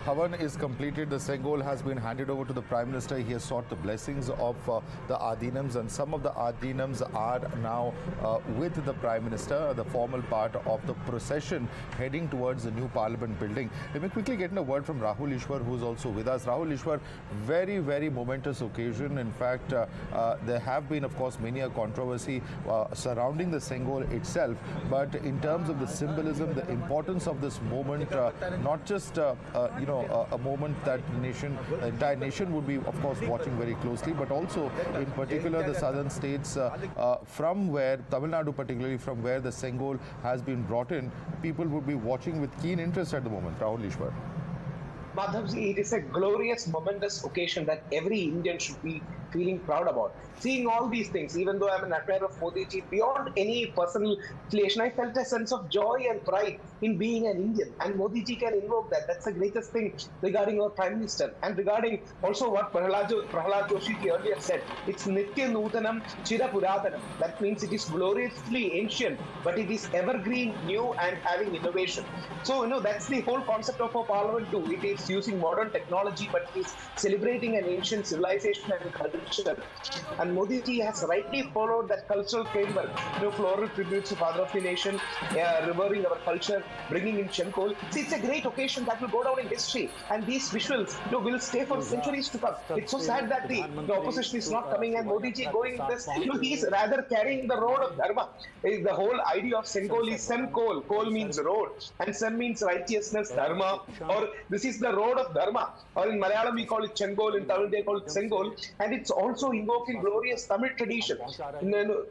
Havan is completed. The Sengol has been handed over to the Prime Minister. He has sought the blessings of the Adheenams, and some of the Adheenams are now with the Prime Minister, the formal part of the procession heading towards the new Parliament building. Let me quickly get in a word from Rahul Ishwar, who is also with us. Rahul Ishwar, very, very momentous occasion. In fact, there have been, of course, many a controversy surrounding the Sengol itself, but in terms of the symbolism, the importance of this moment, not just a moment that the entire nation would be, of course, watching very closely, but also in particular the southern states from where, Tamil Nadu particularly, from where the Sengol has been brought in, people would be watching with keen interest at the moment. Rahul Ishwar. Madhavji, it is a glorious, momentous occasion that every Indian should be feeling proud about. Seeing all these things, even though I'm an admirer of Modi ji, beyond any personal affiliation, I felt a sense of joy and pride in being an Indian. And Modi ji can invoke that. That's the greatest thing regarding our Prime Minister. And regarding also what Prahlad Joshi ji earlier said, it's Nitya Nutanam Chira Puratanam. That means it is gloriously ancient, but it is evergreen, new, and having innovation. So, that's the whole concept of our parliament too. It is using modern technology, but it is celebrating an ancient civilization and culture. And Modi ji has rightly followed that cultural framework. Floral tributes to Father of the Nation, revering our culture, bringing in Sengol. See, it's a great occasion that will go down in history, and these visuals, will stay for centuries to come. It's so sad that the opposition is not coming, and Modi ji going this. He is rather carrying the road of dharma. The whole idea of Sengol is Sengol. Kol means road, and Sen means righteousness, dharma, or this is the road of dharma. Or in Malayalam we call it Sengol, in Tamil they call it Sengol, and it's also invoking glorious Tamil tradition.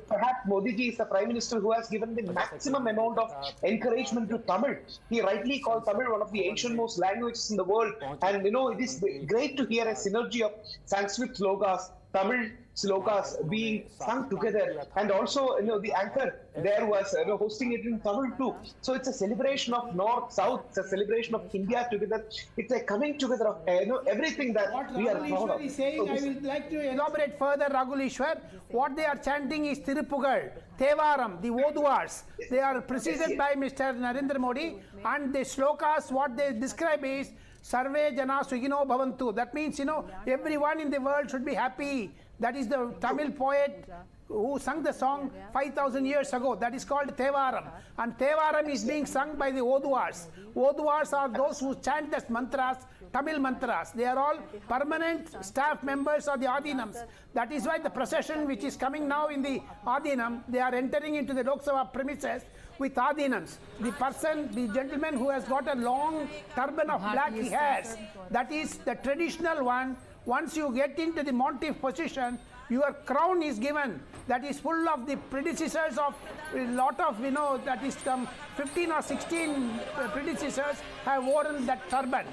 Perhaps Modi ji is the Prime Minister who has given the maximum amount of encouragement to Tamil. He rightly called Tamil one of the ancient most languages in the world, and it is great to hear a synergy of Sanskrit slokas, Tamil slokas being sung together, and also the anchor there was hosting it in Tamil too. So it's a celebration of North, South, it's a celebration of India together. It's a coming together of everything that what we are proud of. Is saying, I would like to elaborate further, Rahul Ishwar. What they are chanting is Tirupugal, Tevaram, the Oduars. They are preceded by Mr. Narendra Modi, and the slokas, what they describe is Sarve Jana Sugino Bhavantu. That means, everyone in the world should be happy. That is the Tamil poet who sung the song 5,000 years ago. That is called Tevaram. And Tevaram is being sung by the Oduars. Oduars are those who chant the mantras, Tamil mantras. They are all permanent staff members of the Adheenams. That is why the procession which is coming now in the Adheenam, they are entering into the Lok Sabha premises with Adheenams. The gentleman who has got a long turban of black hairs, that is the traditional one. Once you get into the Montif position, your crown is given. That is full of the predecessors of a lot of, that is some 15 or 16 predecessors have worn that turban.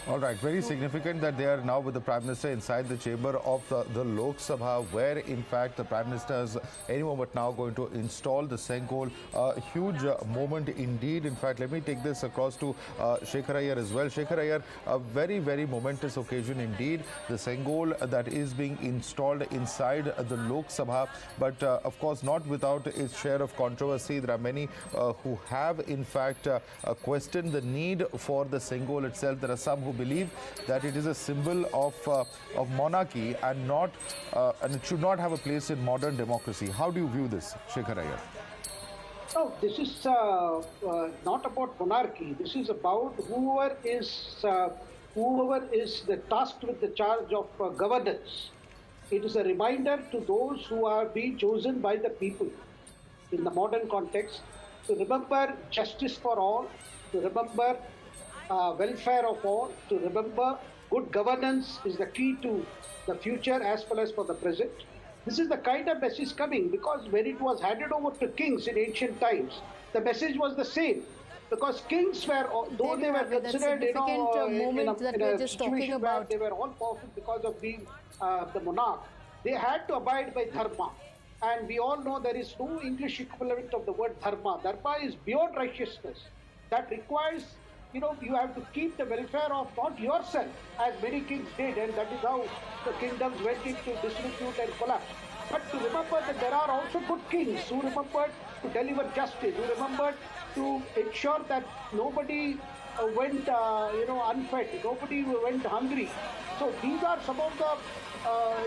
All right, very significant that they are now with the Prime Minister inside the chamber of the Lok Sabha, where in fact the Prime Minister is any moment now going to install the Sengol. A huge moment indeed. In fact, let me take this across to Shekhar Iyer as well. Shekhar Iyer, a very, very momentous occasion indeed. The Sengol that is being installed inside the Lok Sabha, but of course not without its share of controversy. There are many who have in fact questioned the need for the Sengol itself. There are some who believe that it is a symbol of monarchy and it should not have a place in modern democracy. How do you view this, Shekhar Iyer? No, this is not about monarchy. This is about whoever is the tasked with the charge of governance. It is a reminder to those who are being chosen by the people in the modern context to remember justice for all, to remember welfare of all, to remember good governance is the key to the future as well as for the present. This is the kind of message coming because when it was handed over to kings in ancient times, the message was the same. Because kings were, though they were considered, in a situation where they were all powerful because of being the monarch, they had to abide by dharma. And we all know there is no English equivalent of the word dharma. Dharma is beyond righteousness. That requires you have to keep the welfare of not yourself, as many kings did, and that is how the kingdoms went into disrepute and collapse. But to remember that there are also good kings who remembered to deliver justice, who remembered to ensure that nobody went, unfed. Nobody went hungry. So these are some of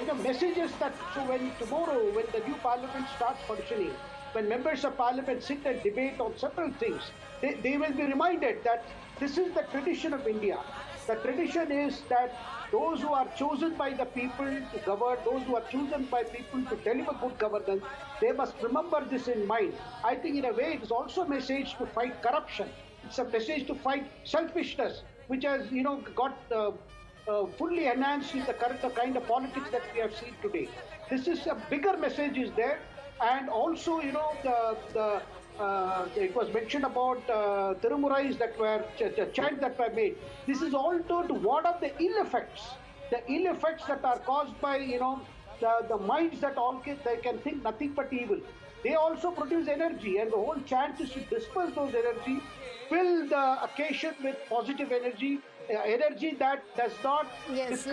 the messages that, so when tomorrow, when the new parliament starts functioning, when members of parliament sit and debate on several things, they will be reminded that this is the tradition of India. The tradition is that those who are chosen by the people to govern, those who are chosen by people to deliver good governance, they must remember this in mind. I think in a way it is also a message to fight corruption. It's a message to fight selfishness, which has, got fully enhanced in the kind of politics that we have seen today. This is a bigger message is there, and also, it was mentioned about Tirumurais that were chants that were made. This is all to ward off the ill effects that are caused by the minds that they can think nothing but evil. They also produce energy, and the whole chance is to disperse those energy, fill the occasion with positive energy, energy that does not Yes.